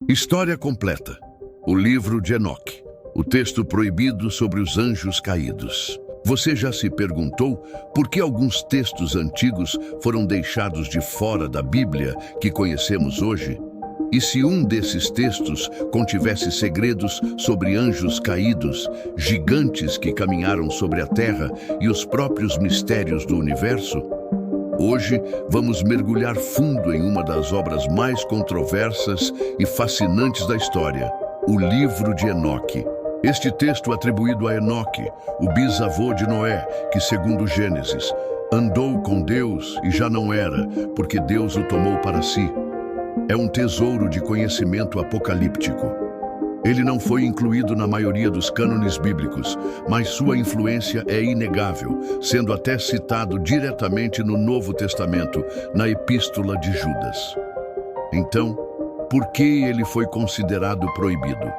História completa. O livro de Enoque. O texto proibido sobre os anjos caídos. Você já se perguntou por que alguns textos antigos foram deixados de fora da Bíblia que conhecemos hoje? E se um desses textos contivesse segredos sobre anjos caídos, gigantes que caminharam sobre a terra e os próprios mistérios do universo? Hoje, vamos mergulhar fundo em uma das obras mais controversas e fascinantes da história, o livro de Enoque. Este texto atribuído a Enoque, o bisavô de Noé, que, segundo Gênesis, andou com Deus e já não era, porque Deus o tomou para si. É um tesouro de conhecimento apocalíptico. Ele não foi incluído na maioria dos cânones bíblicos, mas sua influência é inegável, sendo até citado diretamente no Novo Testamento, na Epístola de Judas. Então, por que ele foi considerado proibido?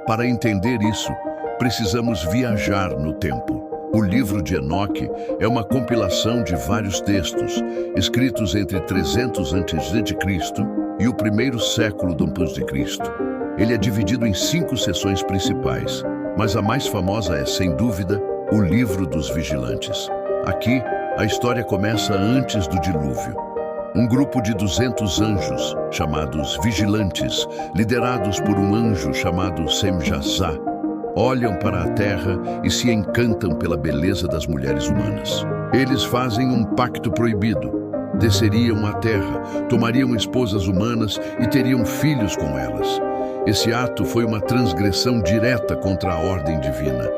Para entender isso, precisamos viajar no tempo. O livro de Enoque é uma compilação de vários textos, escritos entre 300 a.C. e o primeiro século depois de Cristo. Ele é dividido em 5 seções principais, mas a mais famosa é, sem dúvida, o Livro dos Vigilantes. Aqui, a história começa antes do dilúvio. Um grupo de 200 anjos, chamados Vigilantes, liderados por um anjo chamado Semjazá, olham para a terra e se encantam pela beleza das mulheres humanas. Eles fazem um pacto proibido. Desceriam à terra, tomariam esposas humanas e teriam filhos com elas. Esse ato foi uma transgressão direta contra a ordem divina.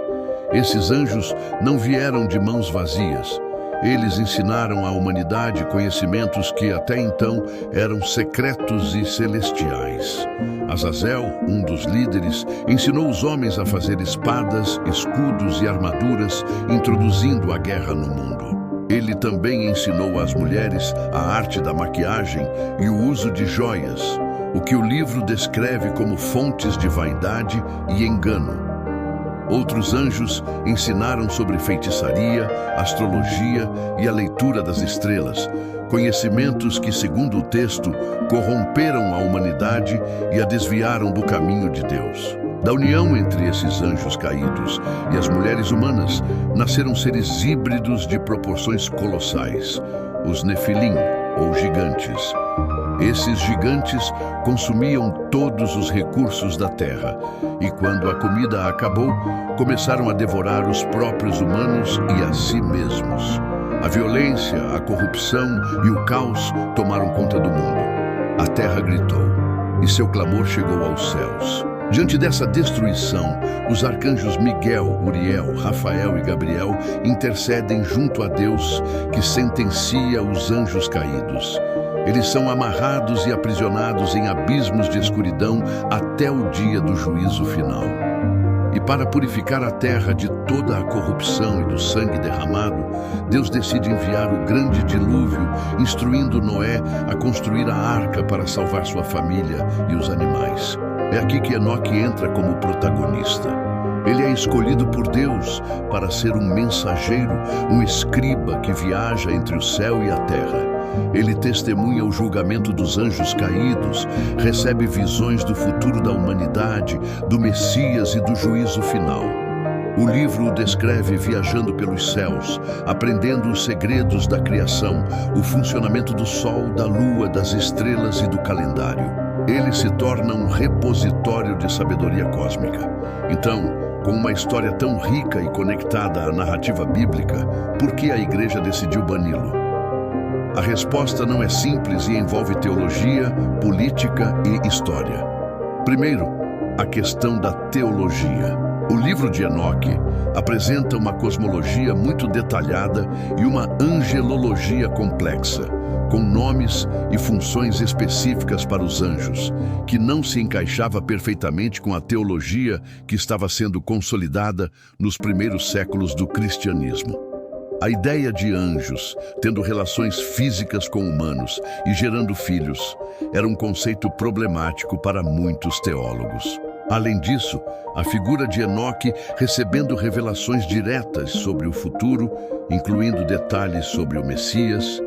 Esses anjos não vieram de mãos vazias. Eles ensinaram à humanidade conhecimentos que até então eram secretos e celestiais. Azazel, um dos líderes, ensinou os homens a fazer espadas, escudos e armaduras, introduzindo a guerra no mundo. Ele também ensinou às mulheres a arte da maquiagem e o uso de joias, o que o livro descreve como fontes de vaidade e engano. Outros anjos ensinaram sobre feitiçaria, astrologia e a leitura das estrelas, conhecimentos que, segundo o texto, corromperam a humanidade e a desviaram do caminho de Deus. Da união entre esses anjos caídos e as mulheres humanas, nasceram seres híbridos de proporções colossais, os Nefilim, ou gigantes. Esses gigantes consumiam todos os recursos da terra, e quando a comida acabou, começaram a devorar os próprios humanos e a si mesmos. A violência, a corrupção e o caos tomaram conta do mundo. A terra gritou, e seu clamor chegou aos céus. Diante dessa destruição, os arcanjos Miguel, Uriel, Rafael e Gabriel intercedem junto a Deus, que sentencia os anjos caídos. Eles são amarrados e aprisionados em abismos de escuridão até o dia do juízo final. E para purificar a terra de toda a corrupção e do sangue derramado, Deus decide enviar o grande dilúvio, instruindo Noé a construir a arca para salvar sua família e os animais. É aqui que Enoque entra como protagonista. Ele é escolhido por Deus para ser um mensageiro, um escriba que viaja entre o céu e a terra. Ele testemunha o julgamento dos anjos caídos, recebe visões do futuro da humanidade, do Messias e do juízo final. O livro o descreve viajando pelos céus, aprendendo os segredos da criação, o funcionamento do sol, da lua, das estrelas e do calendário. Ele se torna um repositório de sabedoria cósmica. Então, com uma história tão rica e conectada à narrativa bíblica, por que a igreja decidiu bani-lo? A resposta não é simples e envolve teologia, política e história. Primeiro, a questão da teologia. O livro de Enoque apresenta uma cosmologia muito detalhada e uma angelologia complexa, com nomes e funções específicas para os anjos, que não se encaixava perfeitamente com a teologia que estava sendo consolidada nos primeiros séculos do cristianismo. A ideia de anjos tendo relações físicas com humanos e gerando filhos era um conceito problemático para muitos teólogos. Além disso, a figura de Enoque recebendo revelações diretas sobre o futuro, incluindo detalhes sobre o Messias,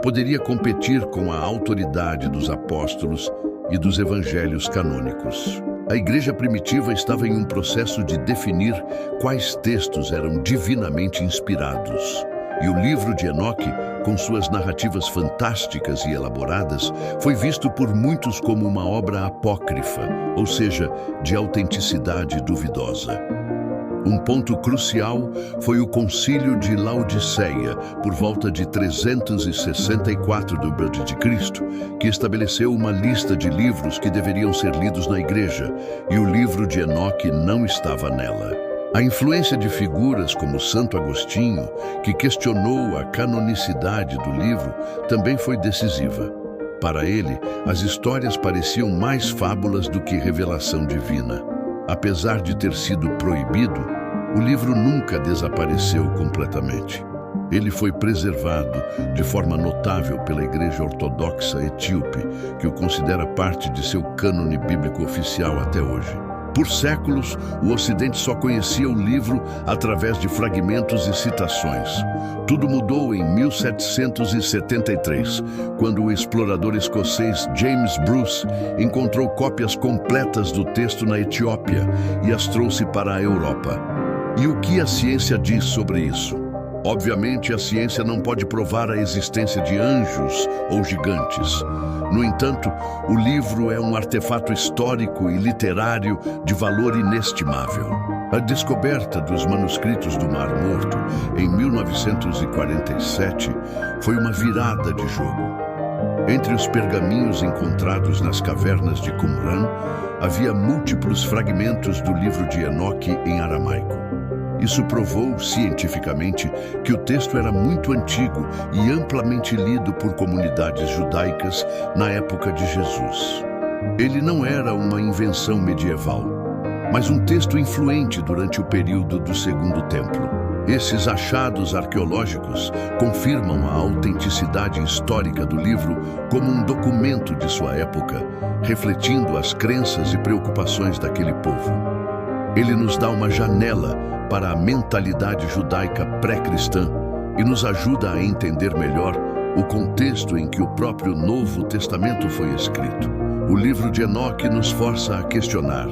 poderia competir com a autoridade dos apóstolos e dos evangelhos canônicos. A igreja primitiva estava em um processo de definir quais textos eram divinamente inspirados. E o livro de Enoque, com suas narrativas fantásticas e elaboradas, foi visto por muitos como uma obra apócrifa, ou seja, de autenticidade duvidosa. Um ponto crucial foi o Concílio de Laodiceia, por volta de 364 d.C., que estabeleceu uma lista de livros que deveriam ser lidos na igreja, e o livro de Enoque não estava nela. A influência de figuras como Santo Agostinho, que questionou a canonicidade do livro, também foi decisiva. Para ele, as histórias pareciam mais fábulas do que revelação divina. Apesar de ter sido proibido, o livro nunca desapareceu completamente. Ele foi preservado de forma notável pela Igreja Ortodoxa Etíope, que o considera parte de seu cânone bíblico oficial até hoje. Por séculos, o Ocidente só conhecia o livro através de fragmentos e citações. Tudo mudou em 1773, quando o explorador escocês James Bruce encontrou cópias completas do texto na Etiópia e as trouxe para a Europa. E o que a ciência diz sobre isso? Obviamente, a ciência não pode provar a existência de anjos ou gigantes. No entanto, o livro é um artefato histórico e literário de valor inestimável. A descoberta dos manuscritos do Mar Morto, em 1947, foi uma virada de jogo. Entre os pergaminhos encontrados nas cavernas de Qumran, havia múltiplos fragmentos do livro de Enoque em aramaico. Isso provou, cientificamente, que o texto era muito antigo e amplamente lido por comunidades judaicas na época de Jesus. Ele não era uma invenção medieval, mas um texto influente durante o período do Segundo Templo. Esses achados arqueológicos confirmam a autenticidade histórica do livro como um documento de sua época, refletindo as crenças e preocupações daquele povo. Ele nos dá uma janela para a mentalidade judaica pré-cristã e nos ajuda a entender melhor o contexto em que o próprio Novo Testamento foi escrito. O livro de Enoque nos força a questionar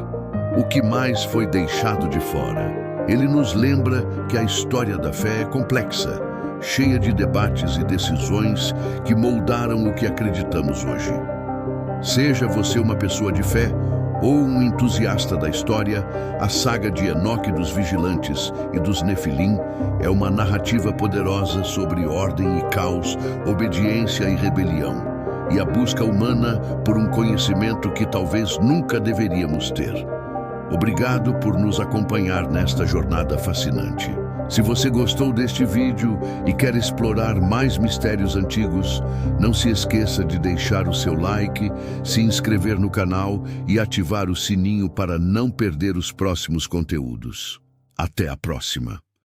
o que mais foi deixado de fora. Ele nos lembra que a história da fé é complexa, cheia de debates e decisões que moldaram o que acreditamos hoje. Seja você uma pessoa de fé ou um entusiasta da história, a saga de Enoque dos Vigilantes e dos Nefilim é uma narrativa poderosa sobre ordem e caos, obediência e rebelião, e a busca humana por um conhecimento que talvez nunca deveríamos ter. Obrigado por nos acompanhar nesta jornada fascinante. Se você gostou deste vídeo e quer explorar mais mistérios antigos, não se esqueça de deixar o seu like, se inscrever no canal e ativar o sininho para não perder os próximos conteúdos. Até a próxima!